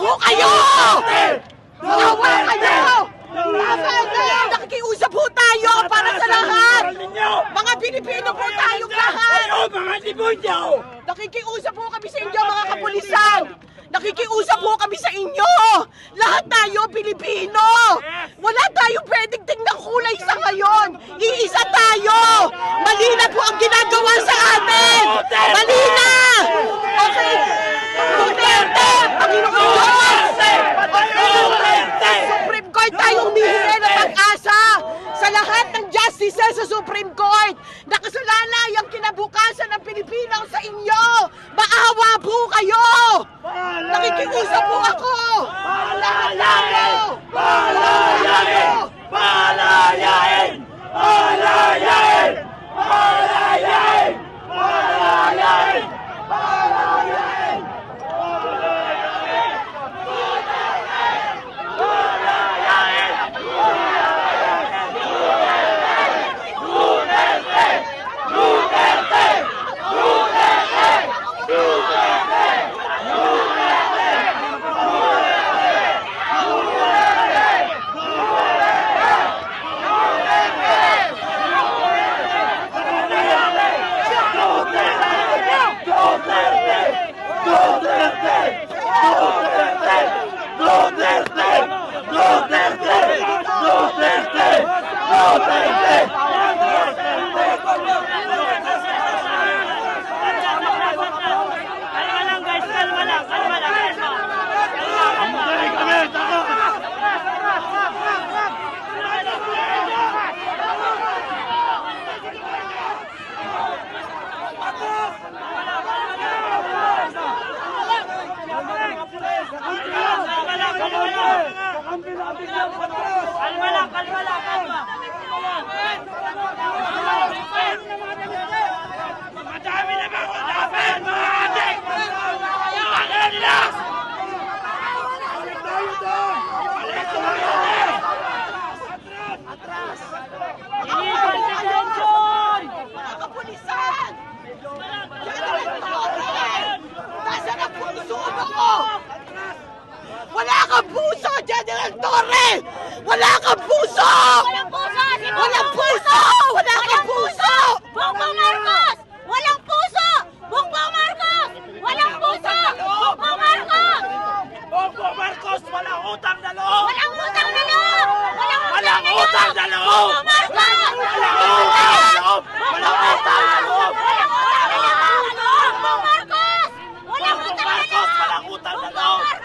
po kayo! Maawa kayo! Nakikiusap po tayo para sa lahat! Mga Pilipino po tayong lahat! Nakikiusap po kami sa inyo, mga kapulisan! Nakikiusap po kami sa inyo! Lahat tayo Pilipino! Wala tayong pwedeng tingnan kulay sa ngayon! Iisa tayo! Mali na po ang ginagawa sa atin! Mali na! Okay! Duterte! Panginoon Diyos! Supreme Court tayo humihingi ng pag-asa sa lahat ng justices sa Supreme Court! Nakasalalay ang kinabukasan ng Pilipino sa inyo! Maawa po kayo! Nakikiusap po ako! Palayain! Palayain! Palayain! Palayain! Palayain! Palayain! Palayain! Kalma lang, kalma lang, kalma. Madami na ba kung dapat mga adik? Pangin nila! Balik tayo doon! Balik tayo doon! Atras! Illegal detention! Mga kapulisan! General Torre! Nasaan ang puso mo? Wala kang puso, General Torre! Wala kang puso! Walang puso! Walang puso!